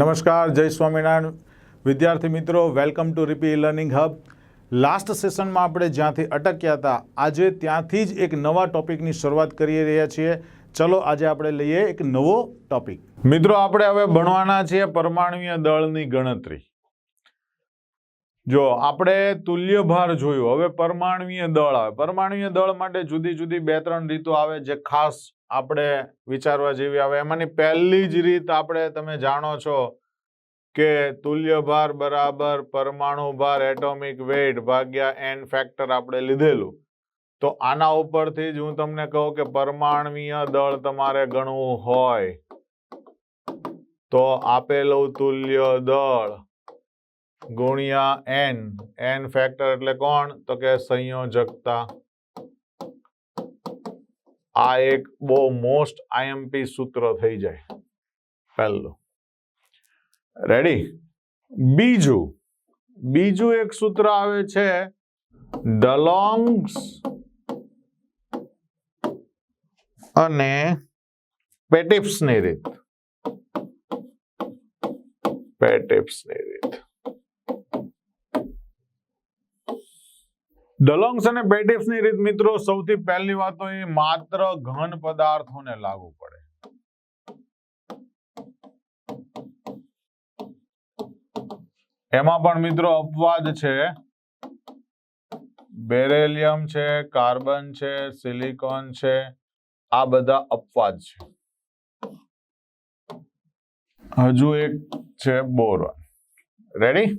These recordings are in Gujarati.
નમસ્કાર, જય સ્વામિનારાયણ વિદ્યાર્થી મિત્રો, welcome to RP learning hub. Last સેશનમાં આપણે જ્યાંથી અટક્યા હતા આજે ત્યાંથી જ એક નવા ટોપિકની શરૂઆત કરી રહ્યા છીએ. ચલો આજે આપણે લઈએ એક નવો ટોપિક. મિત્રો આપણે હવે ભણવાના છીએ પરમાણુય દળની ગણતરી. જો આપણે તુલ્ય ભાર જોયું, હવે પરમાણુય દળ આવે. પરમાણુય દળ માટે જુદી જુદી 2-3 રીતો આવે જે ખાસ આપણે વિચારવા જેવી આવે. એમાંની પહેલી જ રીત આપણે તમે જાણો છો કે તુલ્ય ભાર બરાબર પરમાણુ ભાર એટોમિક વેઇટ ભાગ્યા n ફેક્ટર આપણે લીધેલું. તો આના ઉપરથી જ હું તમને કહું કે પરમાણુય દળ તમારે ગણવું હોય તો આપેલું તુલ્ય દળ ગુણ્યા n ફેક્ટર એટલે કોણ? તો કે સંયોજકતા. આ એક બહુ મોસ્ટ આઈએમપી સૂત્ર થઈ જાય પહેલું. રેડી? બીજું એક સૂત્ર આવે છે ડલોંગ્સ અને પેટિપ્સની રીત. ડલોંગ્સ અને પેટિપ્સની રીત મિત્રો સૌથી પહેલી વાત તો એ માત્ર ઘન પદાર્થોને લાગુ પડે. એમાં પણ મિત્રો અપવાદ છે. બેરિલિયમ છે, કાર્બન છે, સિલિકોન છે, આ બધા અપવાદ છે. હજુ એક છે બોરોન. રેડી?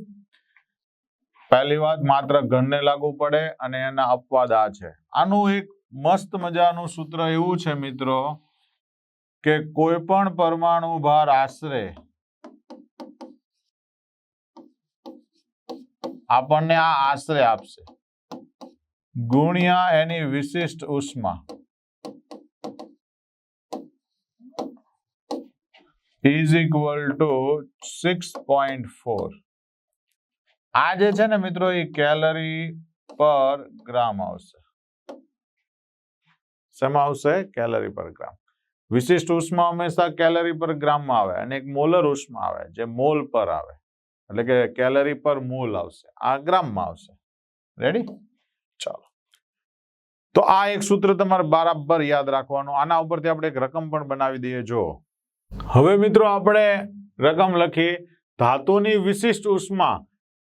પહેલી વાત માત્ર ઘનને લાગુ પડે અને એના અપવાદ આ છે. આનું એક મસ્ત મજાનું સૂત્ર એવું છે મિત્રો કે કોઈ પણ પરમાણુ ભાર આશરે આપણને આ આશરે આપશે ગુણ્યા એની વિશિષ્ટ ઉષ્મા ઇઝ ઇક્વલ ટુ 6.4. આ જે છે ને મિત્રો એ કેલરી પર ગ્રામ આવશે. શેમાં આવશે? કેલરી પર ગ્રામ. વિશિષ્ટ ઉષ્મા હંમેશા કેલરી પર ગ્રામમાં આવે અને એક મોલર ઉષ્મા આવે જે મોલ પર આવે, એટલે કે કેલરી પર મોલ આવશે. આ ગ્રામમાં આવશે. રેડી? ચાલો, તો આ એક સૂત્ર તમારે બરાબર યાદ રાખવાનું. આના ઉપરથી આપણે એક રકમ પણ બનાવી દઈએ. જો હવે મિત્રો આપણે રકમ લખી. ધાતુની વિશિષ્ટ ઉષ્મા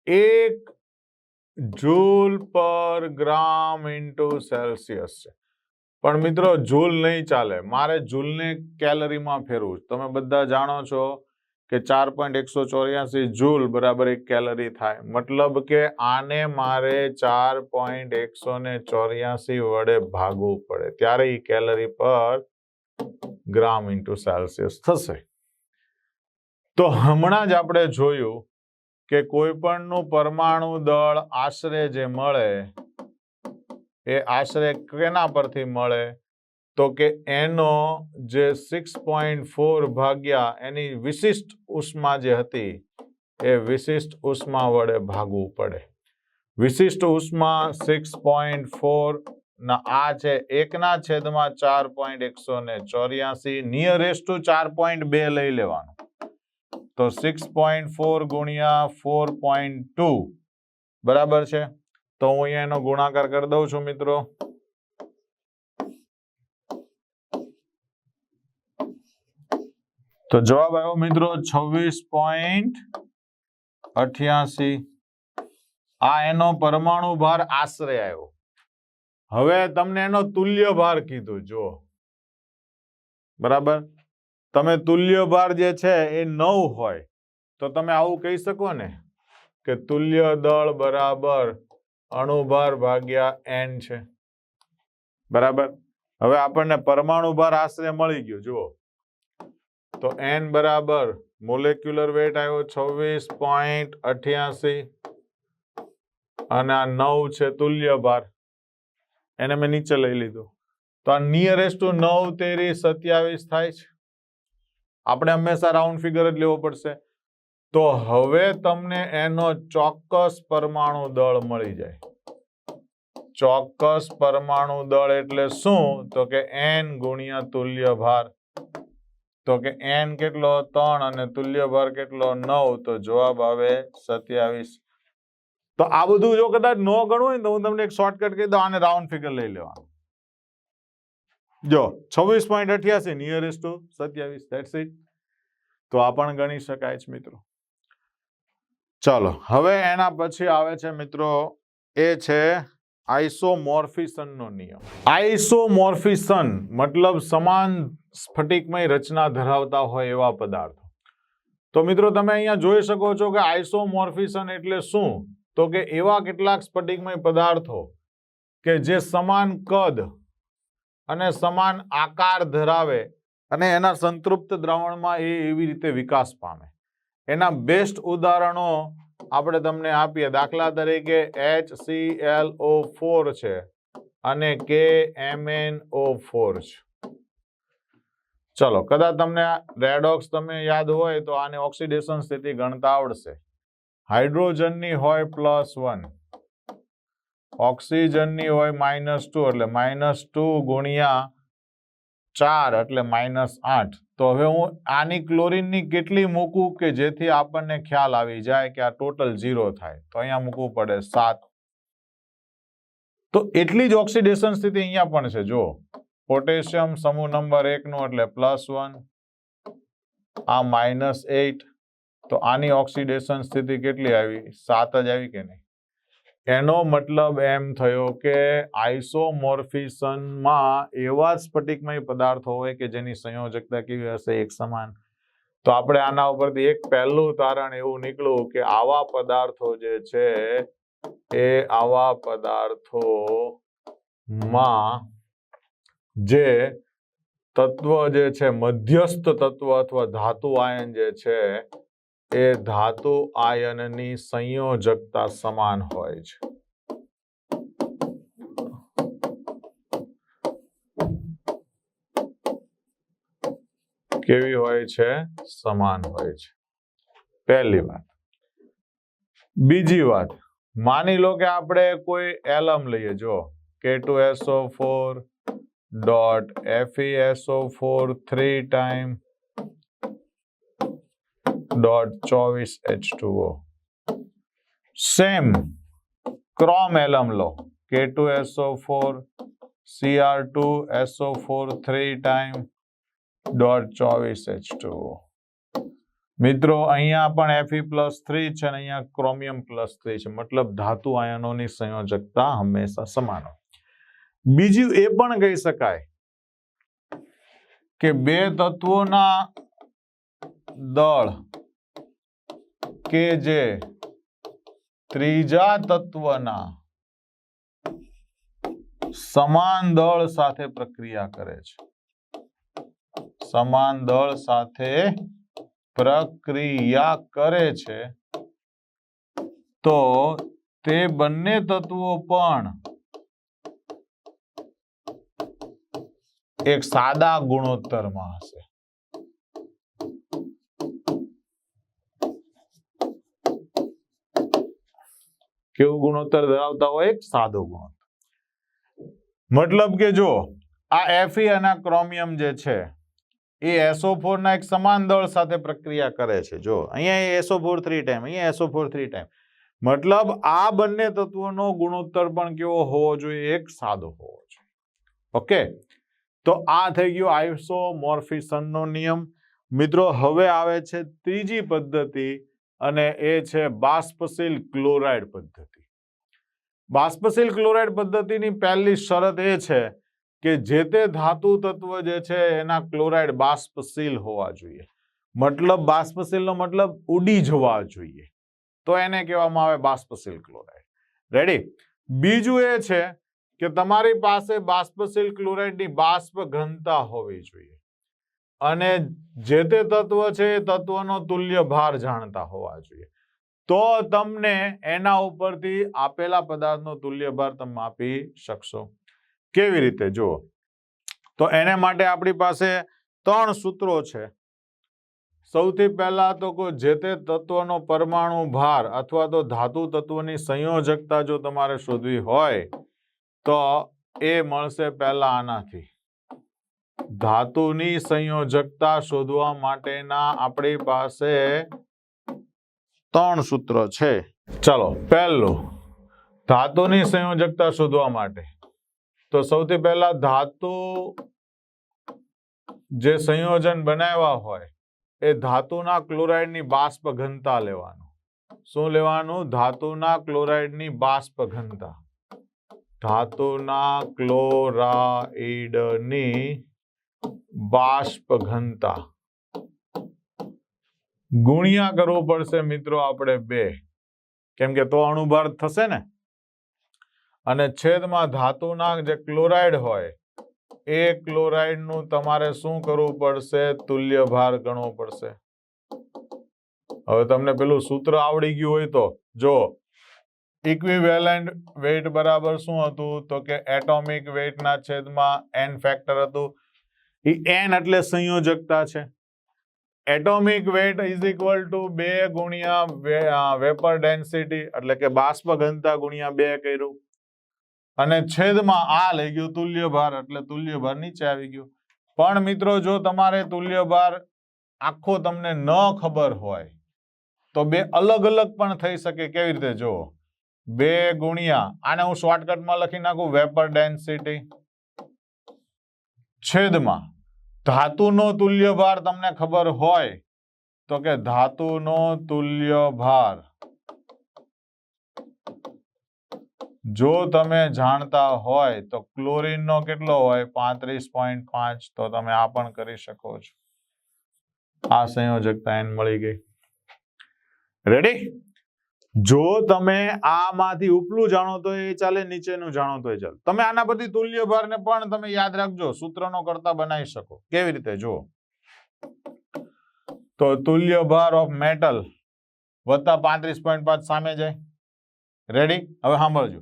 1 જૂલ પર ગ્રામ ઇન્ટુ સેલ્સિયસ છે. પણ મિત્રો જૂલ નહીં ચાલે, મારે જૂલને કેલરીમાં ફેરવું. તમે બધા જાણો છો કે 4.184 જૂલ બરાબર 1 કેલરી થાય. મતલબ કે આને મારે 4.184 વડે ભાગવું પડે ત્યારે એ કેલરી પર ગ્રામ ઇન્ટુ સેલ્સિયસ થશે. તો હમણાં જ આપણે જોયું કે કોઈ પણનું પરમાણુ દળ આશરે જે મળે એ આશરે કેના પરથી મળે? તો કે એનો જે 6.4 ભાગ્યા એની વિશિષ્ટ ઉષ્મા જે હતી એ વિશિષ્ટ ઉષ્મા વડે ભાગવું પડે. વિશિષ્ટ ઉષ્મા 6.4 ના આ છે 1/4.184 નિયરેસ્ટ ટુ 4.2 લઈ લેવાનું. તો 6.4 ગુણ્યા 4.2 બરાબર છે. તો હું અહીંયા એનો ગુણાકાર કરી દઉં છું મિત્રો. તો જવાબ આવ્યો મિત્રો 26.88. આ એનો પરમાણુ ભાર આશરે આવ્યો. હવે તમને એનો તુલ્ય ભાર કીધું. જો બરાબર, તમે તુલ્ય ભાર જે છે એ 9 હોય તો તમે આવું કહી શકો ને કે તુલ્ય દળ બરાબર અણુભાર ભાગ્યા n છે. બરાબર? હવે આપણને પરમાણુ ભાર આશરે મળી ગયો. જુઓ તો n બરાબર મોલેક્યુલર વેટ આવ્યો 26.88 અને આ 9 છે તુલ્ય ભાર. એને મેં નીચે લઈ લીધું. તો આ નિયરેસ્ટ ટુ 9 તેરી 27 થાય છે. આપણે હંમેશા રાઉન્ડ ફિગર જ લેવો પડશે. તો હવે તમને એનો ચોક્કસ પરમાણુ દળ મળી જાય. ચોક્કસ પરમાણુ દળ એટલે શું? તો કે n ગુણ્યા તુલ્ય ભાર. તો કે n કેટલો 3 અને તુલ્ય ભાર કેટલો 9, તો જવાબ આવે 27. તો આ બધું જો કદાચ ન ગણવું હોય ને તો હું તમને એક શોર્ટકટ કહી દઉં, આને રાઉન્ડ ફિગર લઈ લેવાનું. જો 26.88 નિયરેસ્ટ ટુ 27, ધેટ્સ ઇટ. તો આ પણ ગણી શકાય છે મિત્રો. ચાલો હવે એના પછી આવે છે મિત્રો, એ છે આઇસોમોર્ફિઝમ નો નિયમ. આઇસોમોર્ફિઝમ મતલબ સમાન સ્ફટિકમય રચના ધરાવતા હોય એવા પદાર્થો. તો મિત્રો તમે અહીંયા જોઈ શકો છો કે આઇસોમોર્ફિઝમ એટલે શું, તો કે એવા કેટલાક સ્ફટિકમય પદાર્થો કે જે સમાન કદ અને સમાન આકાર ધરાવે અને એના સંતૃપ્ત દ્રાવણમાં એ એવી રીતે વિકાસ પામે. એના બેસ્ટ ઉદાહરણો આપણે તમને આપીએ. દાખલા તરીકે HClO4 છે અને KMnO4 છે. ચલો કદાચ તમને રેડોક્સ તમે યાદ હોય તો આને ઓક્સિડેશન સ્થિતિ ગણતા આવડશે. હાઇડ્રોજનની હોય +1, ઓક્સિજનની હોય -2, એટલે -2 ગુણ્યા 4 એટલે -8. તો હવે હું આની ક્લોરીનની કેટલી મૂકું કે જેથી આપણને ખ્યાલ આવી જાય કે આ ટોટલ 0 થાય, તો અહીંયા મૂકવું પડે 7. તો એટલી જ ઓક્સિડેશન સ્થિતિ અહીંયા પણ છે. જો પોટેશિયમ સમૂહ નંબર 1 નું એટલે +1, આ -8, તો આની ઓક્સિડેશન સ્થિતિ કેટલી આવી? 7 જ આવી કે નહીં? એનો મતલબ એમ થયો કે આઇસોમોર્ફિઝમમાં એવા સ્ફટિકમય પદાર્થો હોય કે જેની સંયોજકતા કેવી હશે? એક સમાન. તો આપણે આના ઉપરથી એક પહેલું તારણ એવું નીકળ્યું કે આવા પદાર્થો જે છે એ આવા પદાર્થોમાં જે તત્વ જે છે મધ્યસ્થ તત્વ અથવા ધાતુ આયન જે છે એ ધાતુ આયનની સંયોજકતા સમાન હોય છે. કેવી હોય છે? સમાન હોય છે. પહેલી વાત. બીજી વાત, માની લો કે આપણે કોઈ એલમ લઈએ. જો K2SO4 .FeSO4 3 time .24H2O. Same chrome alum લો, K2SO4 Cr2SO4 3 ટાઈમ .24H2O. મિત્રો અહીંયા પણ Fe+3 છે અને અહીંયા ક્રોમિયમ +3 છે, મતલબ ધાતુ આયનોની સંયોજકતા હંમેશા સમાન હોય. બીજું એ પણ કહી શકાય કે બે તત્વોના દળ કે જે ત્રીજા તત્વના સમાન દળ સાથે પ્રક્રિયા કરે છે. સમાન દળ સાથે પ્રક્રિયા કરે છે તો તે બંને તત્વો પણ એક સાદા ગુણોત્તરમાં હશે. કેવું ગુણોત્તર ધરાવતા હોય? એક સાદો ગુણોત્તર. મતલબ કે જો આ Fe અને ક્રોમિયમ જે છે એ SO4 ના એક સમાન દળ સાથે પ્રક્રિયા કરે છે. જો અહીંયા SO4 3 ટાઈમ, અહીંયા SO4 3 ટાઈમ, મતલબ આ બંને તત્વોનો ગુણોત્તર પણ કેવો હોવો જોઈએ? એક સાદો હોવો જોઈએ. ઓકે, તો આ થઈ ગયો આઇસોમોર્ફિઝમનો નિયમ. મિત્રો હવે આવે છે ત્રીજી પદ્ધતિ અને એ છે બાષ્પશીલ ક્લોરાઇડ પદ્ધતિ. બાષ્પશીલ ક્લોરાઇડ પદ્ધતિની પહેલી શરત એ છે કે જે તે ધાતુ તત્વ જે છે એના ક્લોરાઇડ બાષ્પશીલ હોવા જોઈએ. મતલબ બાષ્પશીલનો મતલબ ઉડી જવા જોઈએ, તો એને કહેવામાં આવે બાષ્પશીલ ક્લોરાઇડ. રેડી? બીજું એ છે કે તમારી પાસે બાષ્પશીલ ક્લોરાઇડની બાષ્પ ઘનતા હોવી જોઈએ અને જે તે તત્વ છે એ તત્વનો તુલ્ય ભાર જાણતા હોવા જોઈએ. તો તમને એના ઉપરથી આપેલા પદાર્થનો તુલ્ય ભાર તમે માપી શકશો. કેવી રીતે? જુઓ, તો એને માટે આપણી પાસે 3 સૂત્રો છે. સૌથી પહેલા તો જે તે તત્વનો પરમાણુ ભાર અથવા તો ધાતુ તત્વની સંયોજકતા જો તમારે શોધવી હોય તો એ મળશે પહેલા આનાથી. ધાતુની સંયોજકતા શોધવા માટેના આપણી પાસે 3 સૂત્રો છે. ચાલો, પહેલું ધાતુની સંયોજકતા શોધવા માટે તો સૌથી પહેલા ધાતુ જે સંયોજન બનાવ્યા હોય એ ધાતુના ક્લોરાઇડની બાષ્પ ઘનતા લેવાનું. શું લેવાનું? ધાતુના ક્લોરાઇડની બાષ્પ ઘનતા. ધાતુના ક્લોરાઇડની બાષ્પ ઘનતા ગુણ્યા કરવું પડશે મિત્રો આપણે 2, કેમ કે તો અણુભાર થશે ને, અને છેદમાં ધાતુના જે ક્લોરાઇડ હોય એ ક્લોરાઇડનું તમારે શું કરવું પડશે? તુલ્ય ભાર ગણવો પડશે. હવે તમને પેલું સૂત્ર આવડી ગયું હોય તો જો ઇક્વિવેલન્ટ વેઇટ બરાબર શું હતું? તો કે એટોમિક વેઇટના છેદમાં n ફેક્ટર હતું. એ n એટલે સંયોજકતા છે. Atomic weight is equal to 2 ગુણ્યા વેપર ડેન્સિટી એટલે કે બાષ્પ ઘનતા ગુણ્યા 2 કર્યું, અને છેદમાં આ લઈ ગયું તુલ્ય ભાર એટલે તુલ્ય ભાર નીચે આવી ગયું. પણ મિત્રો જો તમારે તુલ્ય ભાર આખો તમને ન ખબર હોય તો 2 અલગ અલગ પણ થઈ શકે. કેવી રીતે? જો 2 ગુણ્યા આને હું શોર્ટકટમાં લખી નાખું વેપર ડેન્સિટી છેદમાં ધાતુનો તુલ્ય ભાર તમને ખબર હોય તો કે ધાતુનો તુલ્ય ભાર જો તમે જાણતા હોય તો ક્લોરીનનો કેટલો હોય? 35.5. તો તમે આ પણ કરી શકો છો. આ સંયોજકતા n મળી ગઈ. રેડી? જો તમે આમાંથી ઉપલું જાણો તો એ ચાલે, નીચેનું જાણો તો એ ચાલે. તમે આના પરથી તુલ્ય ભારને પણ તમે યાદ રાખજો, સૂત્રનો કરતા બનાવી શકો. કેવી રીતે? જો તો તુલ્ય ભાર ઓફ મેટલ વત્તા 35.5 સામે જાય. રેડી? હવે સાંભળજો.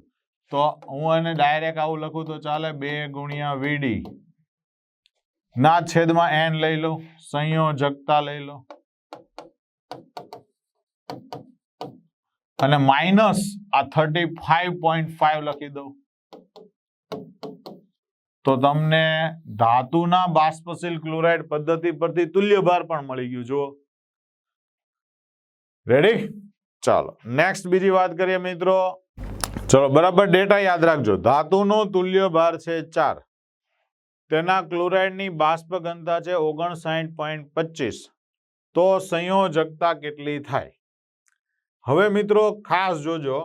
તો હું એને ડાયરેક્ટ આવું લખું તો ચાલે, 2 ગુણ્યા VD ના છેદમાં n લઈ લો, સંયોજકતા લઈ લો, અને માઇનસ આ 35.5 લખી દઉં તો તમને ધાતુના બાષ્પશીલ ક્લોરાઇડ પદ્ધતિ પરથી તુલ્ય ભાર પણ મળી ગયું. જુઓ. રેડી? ચાલો નેક્સ્ટ બીજી વાત કરીએ મિત્રો. ચલો બરાબર ડેટા યાદ રાખજો. ધાતુનો તુલ્ય ભાર છે 4, તેના ક્લોરાઇડની બાષ્પ ઘનતા છે 59.25. તો સંયોજકતા કેટલી થાય? હવે મિત્રો ખાસ જોજો,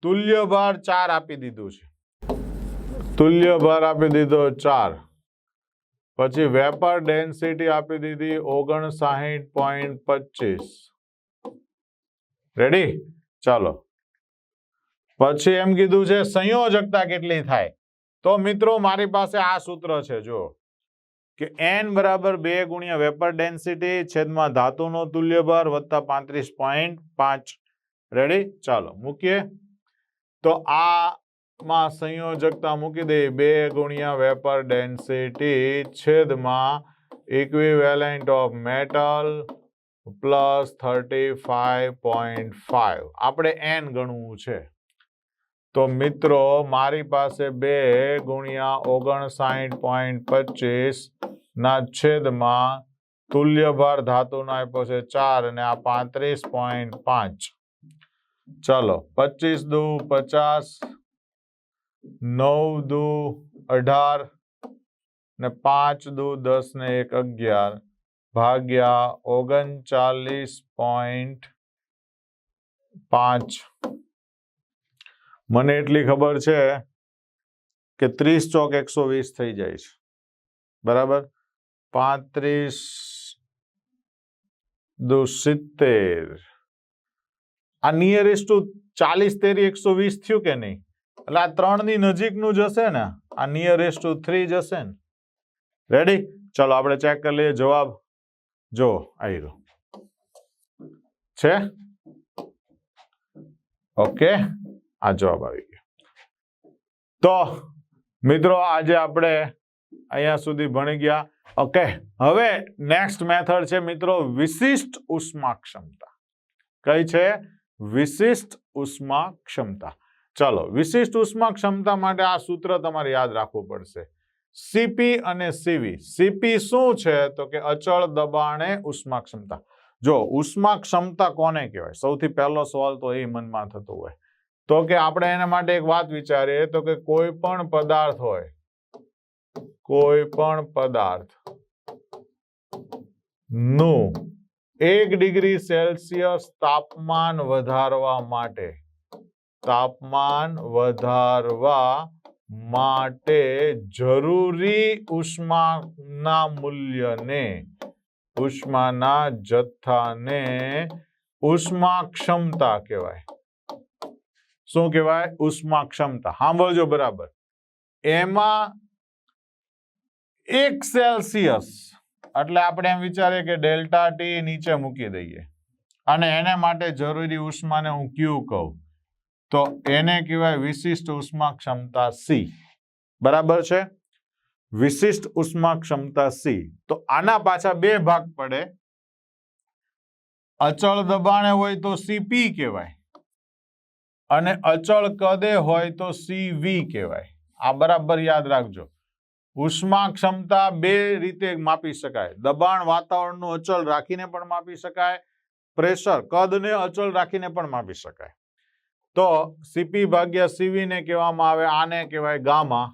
તુલ્ય ભાર 4 આપી દીધું છે. તુલ્ય ભાર આપી દીધો 4, પછી વેપર ડેન્સિટી આપી દીધી 59.25. રેડી? ચાલો પછી એમ કીધું છે સંયોજકતા કેટલી થાય. તો મિત્રો મારી પાસે આ સૂત્ર છે. જો કે n બરાબર 2 ગુણ્યા વેપર ડેન્સિટી છેદમાં ધાતુનો તુલ્ય ભાર વત્તા 35.5. રેડી? ચાલો મૂકીએ. તો આમાં સંયોજકતા મૂકી દે 2 ગુણ્યા વેપર ડેન્સિટી છેદમાં ઇક્વિવેલન્ટ ઓફ મેટલ પ્લસ 35.5. આપણે n ગણવું છે. તો મિત્રો મારી પાસે 2 ગુણ્યા 59.25 ના છેદમાં તુલ્ય ભાર ધાતુનો આપ્યો છે 4 અને આ 35.5. ચાલો 25 દુ 50, 9 દુ 18 ને 5 દુ 10 ને 1 11 ભાગ્યા 39.5. મને એટલી ખબર છે કે 30 ચોક 120 થઈ જાય છે. બરાબર? 35 દુ 70. આ નિયરેસ્ટ ટુ 40 તેરી 120 થયું કે નહીં? એટલે આ 3 ની નજીકનું જ હશે ને. આ નિયરેસ્ટ ટુ 3 જ હશે ને. રેડી? ચલો આપણે ચેક કરી લઈએ જવાબ. જો આવી રહ્યો છે. ઓકે, આ જવાબ આવી ગયો. તો મિત્રો આજે આપણે અહીંયા સુધી ભણી ગયા. ઓકે, હવે નેક્સ્ટ મેથડ છે મિત્રો વિશિષ્ટ ઉષ્મા ક્ષમતા. કઈ છે? વિશિષ્ટ ઉષ્મા ક્ષમતા. ચલો વિશિષ્ટ ઉષ્મા ક્ષમતા માટે આ સૂત્ર તમારે યાદ રાખવું પડશે. સીપી અને સીવી. સીપી શું છે તો કે અચળ દબાણે ઉષ્મા ક્ષમતા. જો ઉષ્મા ક્ષમતા કોને કહેવાય, સૌથી પહેલો સવાલ તો એ મનમાં થતો હોય. તો કે આપણે એના માટે એક વાત વિચારીએ તો કે કોઈ પણ પદાર્થ હોય, કોઈ પણ પદાર્થ નું 1 ડિગ્રી સેલ્સિયસ તાપમાન વધારવા માટે જરૂરી ઉષ્માના મૂલ્યને, ઉષ્માના જથ્થાને ઉષ્મા ક્ષમતા કહેવાય. શું કહેવાય? ઉષ્મા ક્ષમતા. સાંભળજો બરાબર. એમાં 1 સેલ્સિયસ એટલે આપણે એમ વિચારીએ કે ડેલ્ટા ટી નીચે મૂકી દઈએ અને એને માટે જરૂરી ઉષ્માને હું ક્યુ કહું તો એને કહેવાય વિશિષ્ટ ઉષ્મા ક્ષમતા સી. બરાબર છે? વિશિષ્ટ ઉષ્મા ક્ષમતા સી. તો આના પાછા બે ભાગ પડે. અચળ દબાણે હોય તો સીપી કહેવાય અને અચળ કદે હોય તો સીવી કહેવાય. આ બરાબર યાદ રાખજો. ઉષ્મા ક્ષમતા બે રીતે માપી શકાય. દબાણ વાતાવરણનું અચળ રાખીને પણ માપી શકાય, પ્રેશર કદને અચળ રાખીને પણ માપી શકાય. તો સીપી ભાગ્યા સીવી ને કહેવામાં આવે, આને કહેવાય ગામા.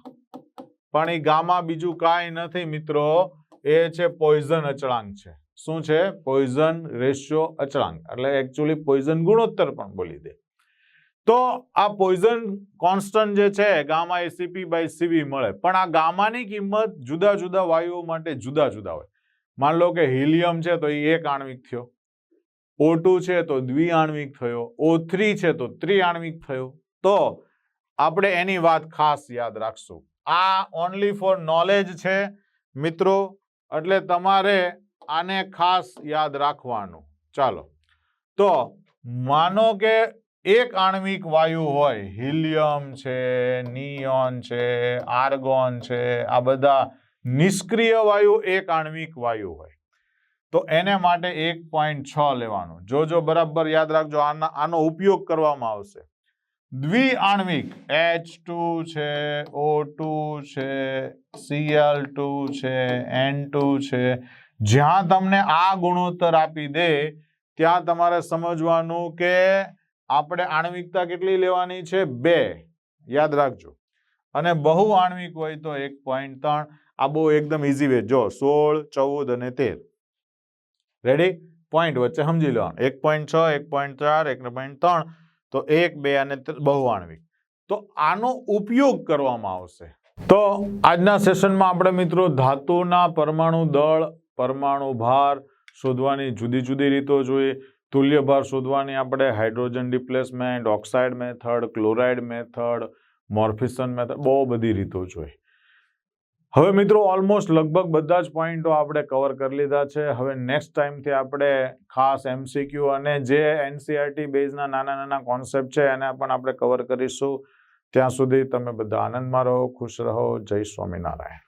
પણ એ ગામા બીજું કાંઈ નથી મિત્રો, એ છે પોઈઝન અચળાંક છે. શું છે? પોઈઝન રેશિયો અચળાંક, એટલે એકચ્યુઅલી પોઈઝન ગુણોત્તર પણ બોલી દે. તો આ પોઈઝન કોન્સ્ટન્ટ જે છે ગામા એ સીપી બાય સીવી મળે. પણ આ ગામાની કિંમત જુદા જુદા વાયુઓ માટે જુદા જુદા હોય. માન લો કે હિલિયમ છે તો એ એક આણ્વિક થયો, O2 છે તો દ્વિઆણ્વિક થયો, O3 છે તો ત્રિઆણ્વિક થયો. તો આપણે એની વાત ખાસ યાદ રાખશું. આ ઓનલી ફોર નોલેજ છે મિત્રો, એટલે તમારે આને ખાસ યાદ રાખવાનું. ચાલો, તો માનો કે એક આણ્વિક વાયુ હોય, હિલિયમ છે, નિયોન છે, આર્ગોન છે, આ બધા નિષ્ક્રિય વાયુ એક આણ્વિક વાયુ હોય તો એને માટે 1.6 લેવાનું. જો બરાબર યાદ રાખજો, આનો ઉપયોગ કરવામાં આવશે. દ્વિઆણ્વિક H2 છે, O2 છે, Cl2 છે, N2 છે, જ્યાં તમને આ ગુણોત્તર આપી દે ત્યાં તમારે સમજવાનું કે આપણે આણ્વિકતા કેટલી લેવાની છે? 2. યાદ રાખજો. અને બહુ આણ્વિક હોય તો 1.3. આ બહુ એકદમ ઇઝી વે. જો 16, 14 અને 13 રેડી, પોઈન્ટ વચ્ચે સમજી લેવાનું. 1.6, 1.4, 1.3 તો 1, 2 અને બહુ આણ્વિક. તો આનો ઉપયોગ કરવામાં આવશે. તો આજના સેશનમાં આપણે મિત્રો ધાતુના પરમાણુ દળ, પરમાણુ ભાર શોધવાની જુદી જુદી રીતો જોઈએ. તુલ્ય ભાર શોધવાની આપણે hydrogen displacement, oxide method, chloride method, મોર્ફિસન મેથડ, બહુ બધી રીતો જોઈ. હવે મિત્રો ઓલમોસ્ટ લગભગ બધા જ પોઈન્ટો આપણે કવર કરી લીધા છે. હવે નેક્સ્ટ ટાઈમથી આપણે ખાસ MCQ અને જે NCERT બેઝના નાના નાના કોન્સેપ્ટ છે એને પણ આપણે કવર કરીશું. ત્યાં સુધી તમે બધા આનંદમાં રહો, ખુશ રહો. જય સ્વામિનારાયણ.